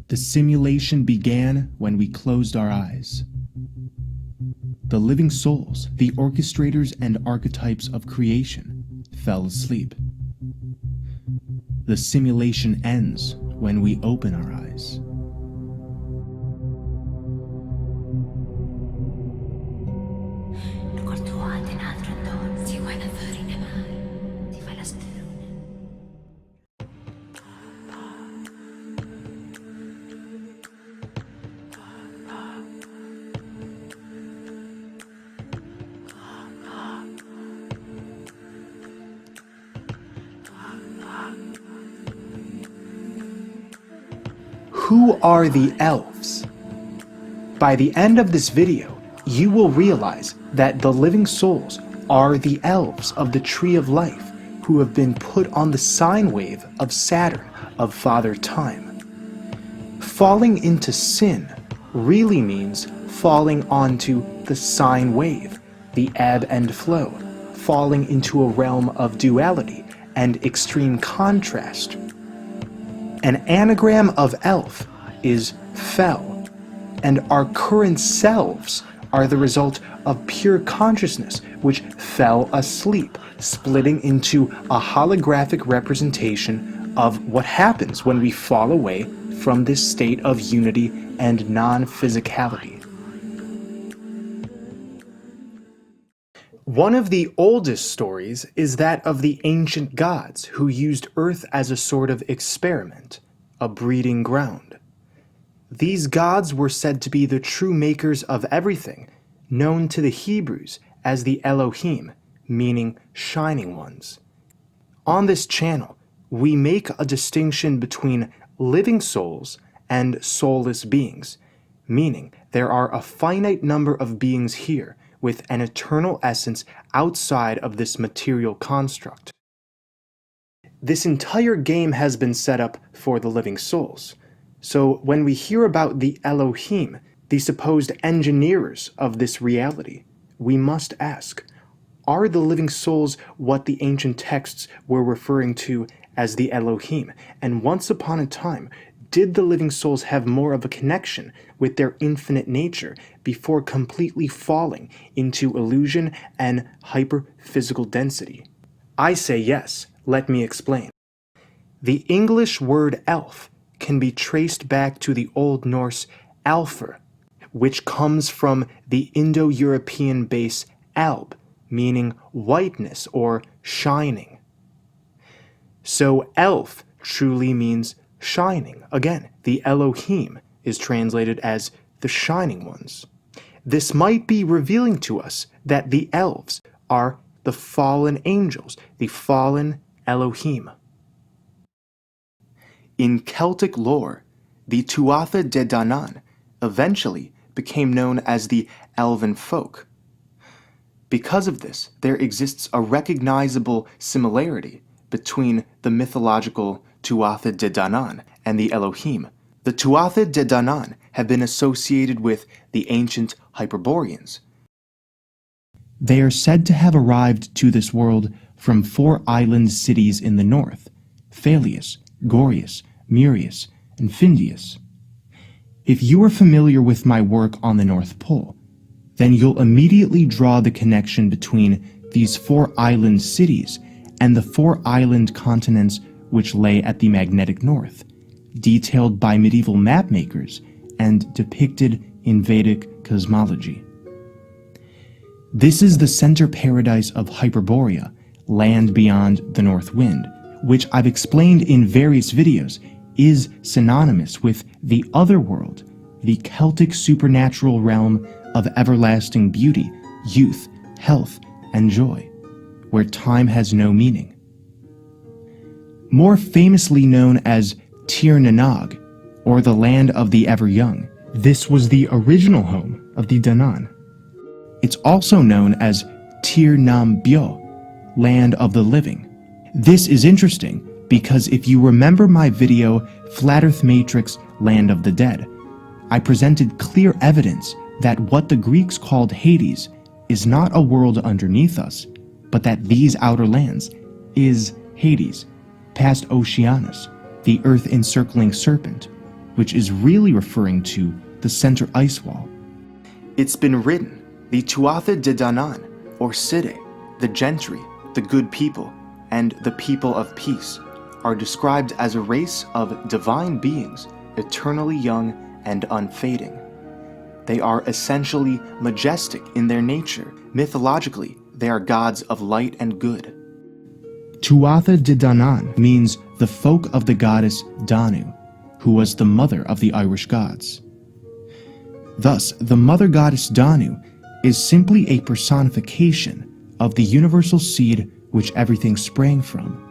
The simulation began when we closed our eyes. The living souls, the orchestrators and archetypes of creation, fell asleep. The simulation ends when we open our eyes. Who are the elves? By the end of this video, you will realize that the living souls are the elves of the Tree of Life who have been put on the sine wave of Saturn, of Father Time. Falling into sin really means falling onto the sine wave, the ebb and flow, falling into a realm of duality and extreme contrast. An anagram of elf is fel, and our current selves are the result of pure consciousness which fell asleep, splitting into a holographic representation of what happens when we fall away from this state of unity and non-physicality. One of the oldest stories is that of the ancient gods who used Earth as a sort of experiment, a breeding ground. These gods were said to be the true makers of everything, known to the Hebrews as the Elohim, meaning shining ones. On this channel, we make a distinction between living souls and soulless beings, meaning there are a finite number of beings here with an eternal essence outside of this material construct. This entire game has been set up for the living souls. So when we hear about the Elohim, the supposed engineers of this reality, we must ask, are the living souls what the ancient texts were referring to as the Elohim? And once upon a time, did the living souls have more of a connection with their infinite nature before completely falling into illusion and hyper-physical density? I say yes. Let me explain. The English word elf can be traced back to the Old Norse alfr, which comes from the Indo-European base alb, meaning whiteness or shining. So elf truly means shining. Again, the Elohim is translated as the shining ones. This might be revealing to us that the elves are the fallen angels, the fallen Elohim. In Celtic lore, the Tuatha De Danann eventually became known as the Elven folk. Because of this, there exists a recognizable similarity between the mythological Tuatha De Danann and the Elohim. The Tuatha De Danann have been associated with the ancient Hyperboreans. They are said to have arrived to this world from 4 island cities in the north, Phaleus, Gorius, Murius, and Findius. If you are familiar with my work on the North Pole, then you'll immediately draw the connection between these 4 island cities and the 4 island continents which lay at the magnetic north, detailed by medieval mapmakers and depicted in Vedic cosmology. This is the center paradise of Hyperborea, land beyond the north wind, which I've explained in various videos is synonymous with the other world, the Celtic supernatural realm of everlasting beauty, youth, health, and joy, where time has no meaning. More famously known as Tir na Nog, or the land of the ever young, this was the original home of the Danann. It's also known as Tir Nam Bio, land of the living. This is interesting because if you remember my video, Flat Earth Matrix, Land of the Dead, I presented clear evidence that what the Greeks called Hades is not a world underneath us, but that these outer lands is Hades, past Oceanus, the earth-encircling serpent, which is really referring to the center ice wall. It's been written, the Tuatha De Danann, or Siddhe, the gentry, the good people, and the people of peace, are described as a race of divine beings, eternally young and unfading. They are essentially majestic in their nature. Mythologically, they are gods of light and good. Tuatha De Danann means the folk of the goddess Danu, who was the mother of the Irish gods. Thus, the mother goddess Danu is simply a personification of the universal seed which everything sprang from.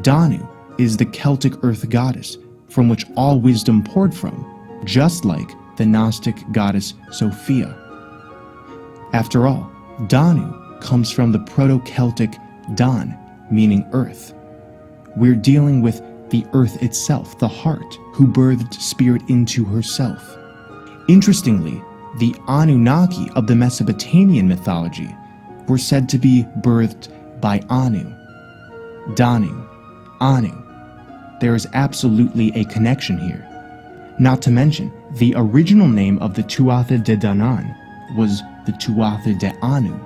Danu is the Celtic earth goddess from which all wisdom poured from, just like the Gnostic goddess Sophia. After all, Danu comes from the Proto-Celtic Dan, meaning earth. We're dealing with the earth itself, the heart, who birthed spirit into herself. Interestingly, the Anunnaki of the Mesopotamian mythology were said to be birthed by Anu. Danu, Anu. There is absolutely a connection here. Not to mention, the original name of the Tuatha De Danann was the Tuatha De Anu.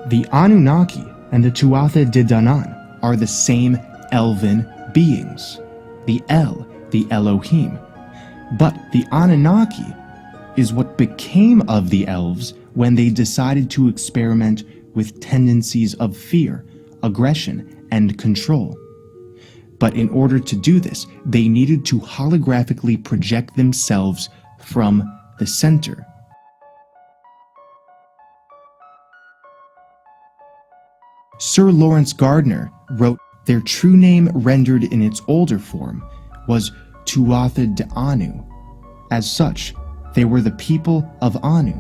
The Anunnaki and the Tuatha De Danann are the same elven beings. The El, the Elohim. But the Anunnaki is what became of the elves when they decided to experiment with tendencies of fear, aggression, and control. But in order to do this, they needed to holographically project themselves from the center. Sir Lawrence Gardner wrote, their true name rendered in its older form was Tuatha De Anu. As such, they were the people of Anu,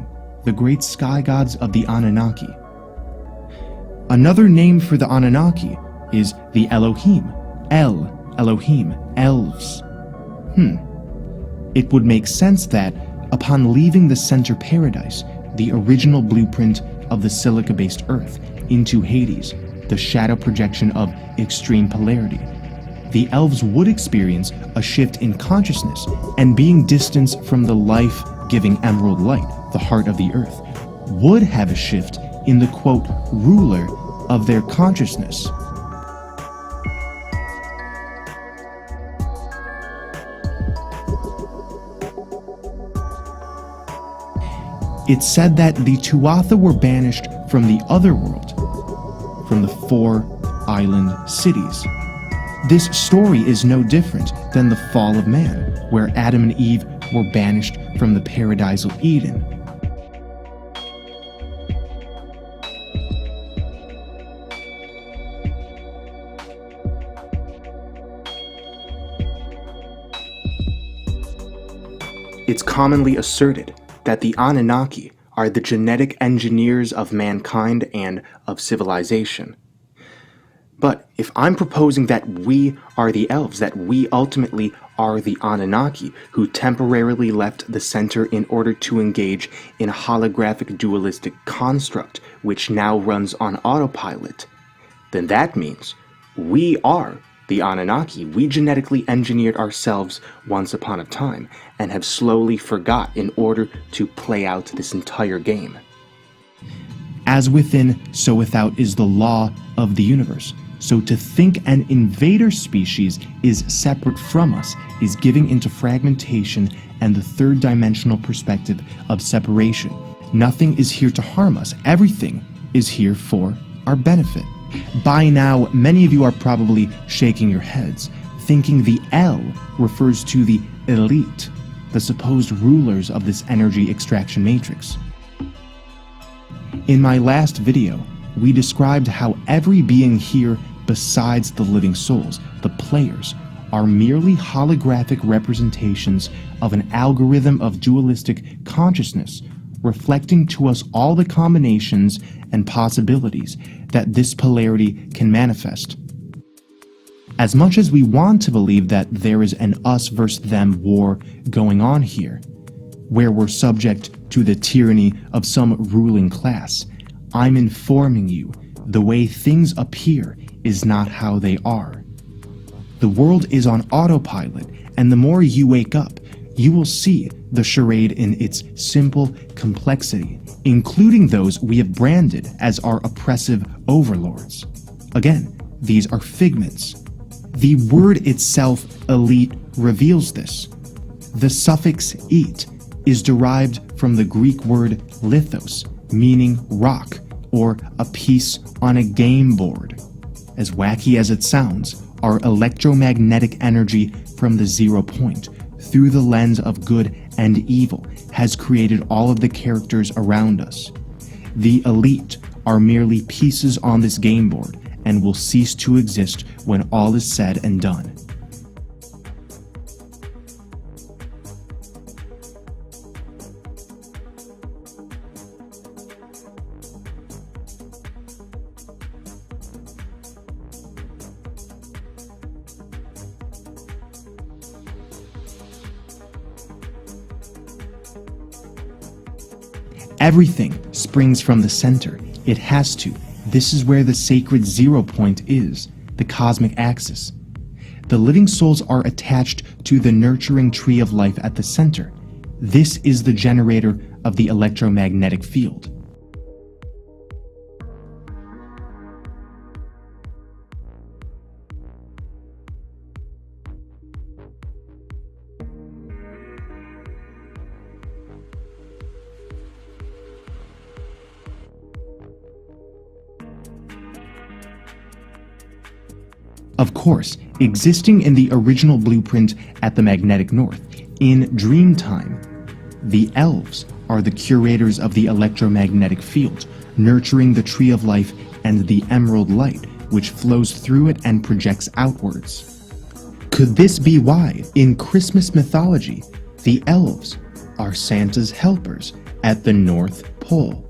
the great sky gods of the Anunnaki. Another name for the Anunnaki is the Elohim, El, Elohim, elves. It would make sense that, upon leaving the center paradise, the original blueprint of the silica-based earth, into Hades, the shadow projection of extreme polarity, the elves would experience a shift in consciousness, and being distanced from the life-giving emerald light, the heart of the earth, would have a shift in the, quote, ruler of their consciousness. It's said that the Tuatha were banished from the other world, from the 4 island cities. This story is no different than the fall of man, where Adam and Eve were banished from the paradisal Eden. It's commonly asserted that the Anunnaki are the genetic engineers of mankind and of civilization. But if I'm proposing that we are the elves, that we ultimately are the Anunnaki who temporarily left the center in order to engage in a holographic dualistic construct which now runs on autopilot, then that means we are the Anunnaki. We genetically engineered ourselves once upon a time and have slowly forgot in order to play out this entire game. As within, so without is the law of the universe. So to think an invader species is separate from us is giving into fragmentation and the third-dimensional perspective of separation. Nothing is here to harm us. Everything is here for our benefit. By now, many of you are probably shaking your heads, thinking the El refers to the elite, the supposed rulers of this energy extraction matrix. In my last video, we described how every being here besides the living souls, the players, are merely holographic representations of an algorithm of dualistic consciousness, reflecting to us all the combinations and possibilities that this polarity can manifest. As much as we want to believe that there is an us versus them war going on here, where we're subject to the tyranny of some ruling class, I'm informing you the way things appear is not how they are. The world is on autopilot, and the more you wake up, you will see the charade in its simple complexity, including those we have branded as our oppressive overlords. Again, these are figments. The word itself, elite, reveals this. The suffix "ete" is derived from the Greek word lithos, meaning rock, or a piece on a game board. As wacky as it sounds, our electromagnetic energy from the 0 point, through the lens of good and evil, has created all of the characters around us. The elite are merely pieces on this game board and will cease to exist when all is said and done. Everything springs from the center. It has to. This is where the sacred 0 point is, the cosmic axis. The living souls are attached to the nurturing tree of life at the center. This is the generator of the electromagnetic field. Of course, existing in the original blueprint at the Magnetic North, in Dreamtime, the elves are the curators of the electromagnetic field, nurturing the tree of life and the emerald light, which flows through it and projects outwards. Could this be why, in Christmas mythology, the elves are Santa's helpers at the North Pole?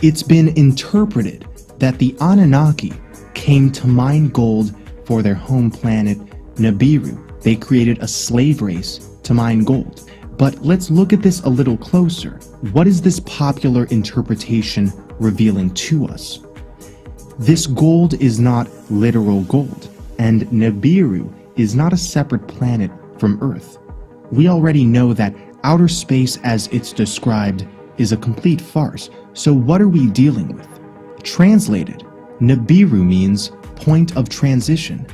It's been interpreted that the Anunnaki came to mine gold for their home planet, Nibiru. They created a slave race to mine gold. But let's look at this a little closer. What is this popular interpretation revealing to us? This gold is not literal gold, and Nibiru is not a separate planet from Earth. We already know that outer space as it's described is a complete farce, so what are we dealing with? Translated, Nibiru means point of transition.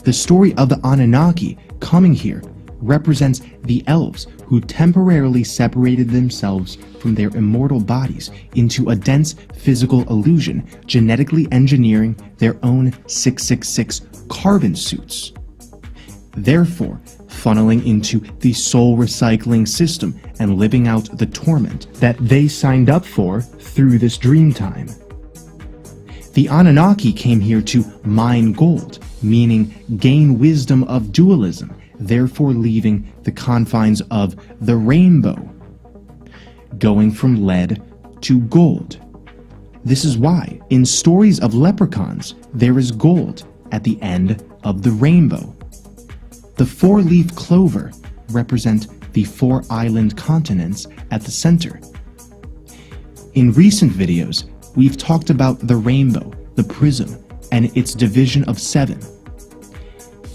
The story of the Anunnaki coming here represents the elves who temporarily separated themselves from their immortal bodies into a dense physical illusion, genetically engineering their own 666 carbon suits, therefore funneling into the soul recycling system and living out the torment that they signed up for through this dream time. The Anunnaki came here to mine gold, meaning gain wisdom of dualism, therefore leaving the confines of the rainbow, going from lead to gold. This is why, in stories of leprechauns, there is gold at the end of the rainbow. The four-leaf clover represent the 4 island continents at the center. In recent videos, we've talked about the rainbow, the prism, and its division of 7.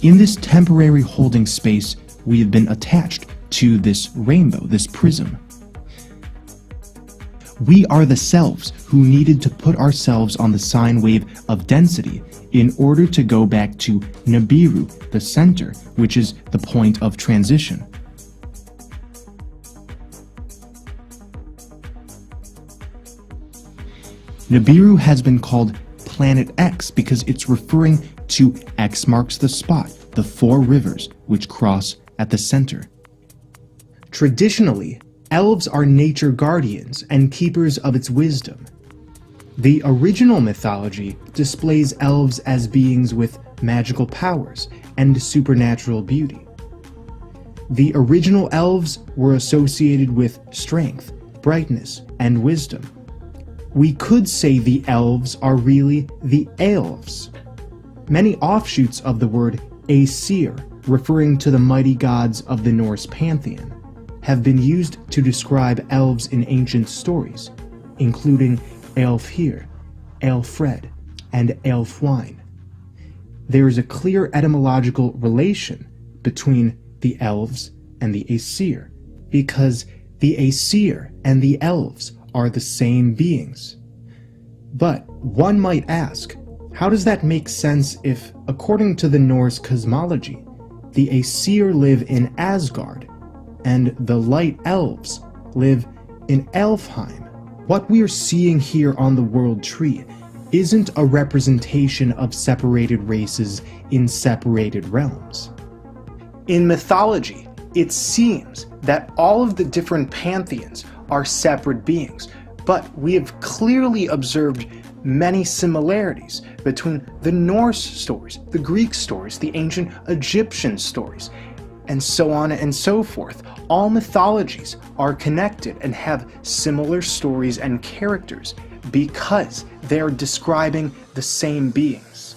In this temporary holding space, we have been attached to this rainbow, this prism. We are the selves who needed to put ourselves on the sine wave of density in order to go back to Nibiru, the center, which is the point of transition. Nibiru has been called Planet X because it's referring to X marks the spot, the 4 rivers which cross at the center. Traditionally, elves are nature guardians and keepers of its wisdom. The original mythology displays elves as beings with magical powers and supernatural beauty. The original elves were associated with strength, brightness, and wisdom. We could say the elves are really the Aelves. Many offshoots of the word Aesir, referring to the mighty gods of the Norse pantheon, have been used to describe elves in ancient stories, including Aelfir, Aelfred and Aelfwine. There is a clear etymological relation between the elves and the Aesir, because the Aesir and the elves are the same beings. But one might ask, how does that make sense if, according to the Norse cosmology, the Aesir live in Asgard, and the Light Elves live in Elfheim? What we are seeing here on the World Tree isn't a representation of separated races in separated realms. In mythology, it seems that all of the different pantheons are separate beings, but we have clearly observed many similarities between the Norse stories, the Greek stories, the ancient Egyptian stories, and so on and so forth. All mythologies are connected and have similar stories and characters because they're describing the same beings.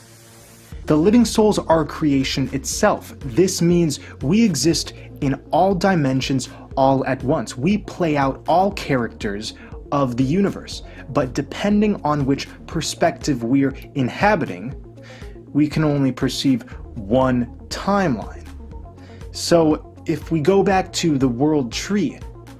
The living souls are creation itself. This means we exist in all dimensions all at once. We play out all characters of the universe, but depending on which perspective we're inhabiting, we can only perceive one timeline. So if we go back to the World Tree,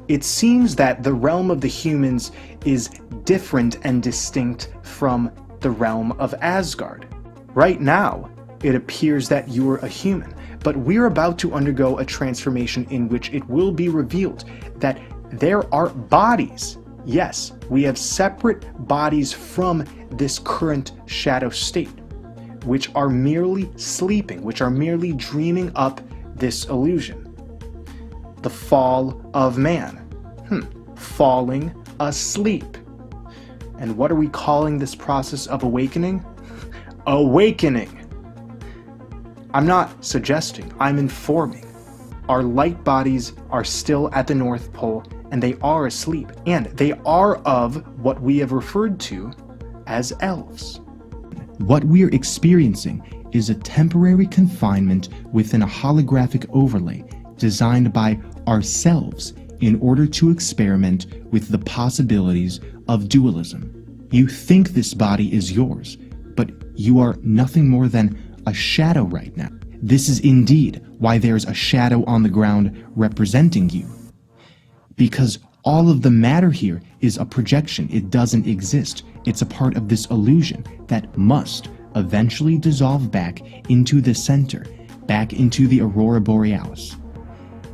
it seems that the realm of the humans is different and distinct from the realm of Asgard. Right now, it appears that you are a human, but we're about to undergo a transformation in which it will be revealed that there are bodies. Yes, we have separate bodies from this current shadow state, which are merely sleeping, which are merely dreaming up this illusion. The fall of man. Falling asleep. And what are we calling this process of awakening? Awakening. I'm not suggesting, I'm informing. Our light bodies are still at the North Pole, and they are asleep, and they are of what we have referred to as elves. What we're experiencing is a temporary confinement within a holographic overlay designed by ourselves in order to experiment with the possibilities of dualism. You think this body is yours, but you are nothing more than a shadow right now. This is indeed why there's a shadow on the ground representing you. Because all of the matter here is a projection. It doesn't exist. It's a part of this illusion that must eventually dissolve back into the center, back into the Aurora Borealis.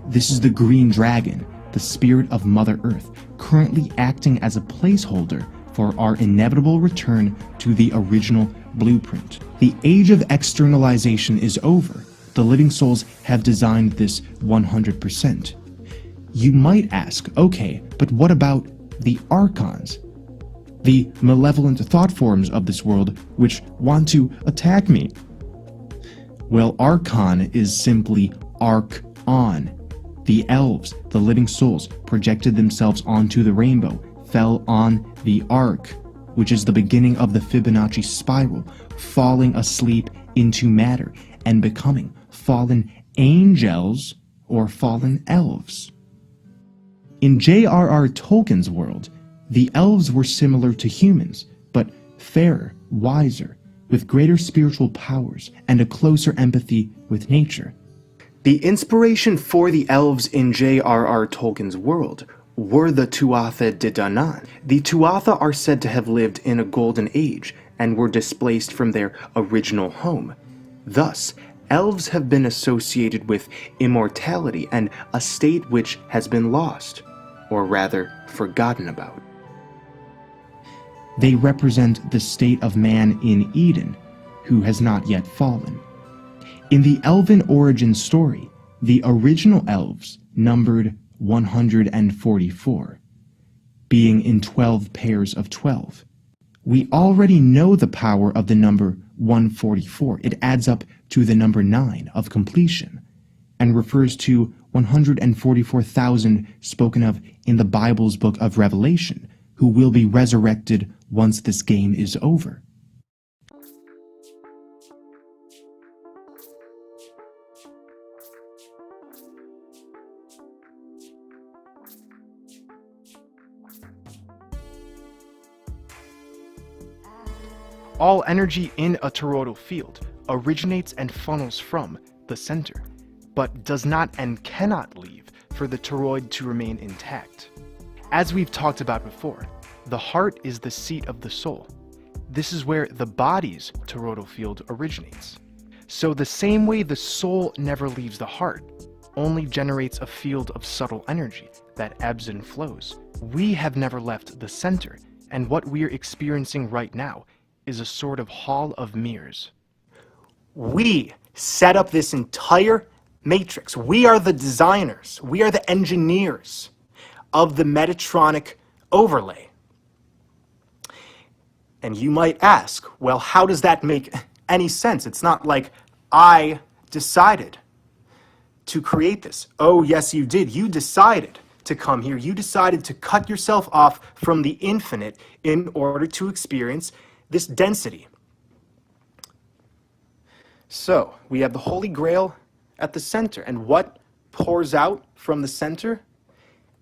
This is the green dragon, the spirit of Mother Earth, currently acting as a placeholder for our inevitable return to the original blueprint. The age of externalization is over. The living souls have designed this 100%. You might ask, okay, but what about the archons? The malevolent thought forms of this world which want to attack me? Well, archon is simply arc-on. The elves, the living souls, projected themselves onto the rainbow, fell on the arc, which is the beginning of the Fibonacci spiral, falling asleep into matter and becoming fallen angels or fallen elves. In J.R.R. Tolkien's world, the elves were similar to humans, but fairer, wiser, with greater spiritual powers and a closer empathy with nature. The inspiration for the elves in J.R.R. Tolkien's world were the Tuatha De Danann. The Tuatha are said to have lived in a golden age and were displaced from their original home. Thus, elves have been associated with immortality and a state which has been lost, or rather, forgotten about. They represent the state of man in Eden, who has not yet fallen. In the elven origin story, the original elves numbered 144, being in 12 pairs of 12. We already know the power of the number 144. It adds up to the number 9 of completion, and refers to 144,000 spoken of in the Bible's book of Revelation, who will be resurrected once this game is over. All energy in a toroidal field originates and funnels from the center, but does not and cannot leave for the toroid to remain intact. As we've talked about before, the heart is the seat of the soul. This is where the body's toroidal field originates. So the same way the soul never leaves the heart, only generates a field of subtle energy that ebbs and flows, we have never left the center, and what we're experiencing right now is a sort of hall of mirrors. We set up this entire matrix. We are the designers. We are the engineers of the Metatronic overlay. And you might ask, well, how does that make any sense? It's not like I decided to create this. Oh, yes, you did. You decided to come here. You decided to cut yourself off from the infinite in order to experience this density. So, we have the Holy Grail at the center. And what pours out from the center?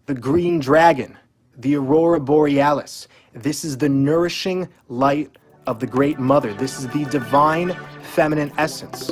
The green dragon, the Aurora Borealis. This is the nourishing light of the Great Mother. This is the divine feminine essence.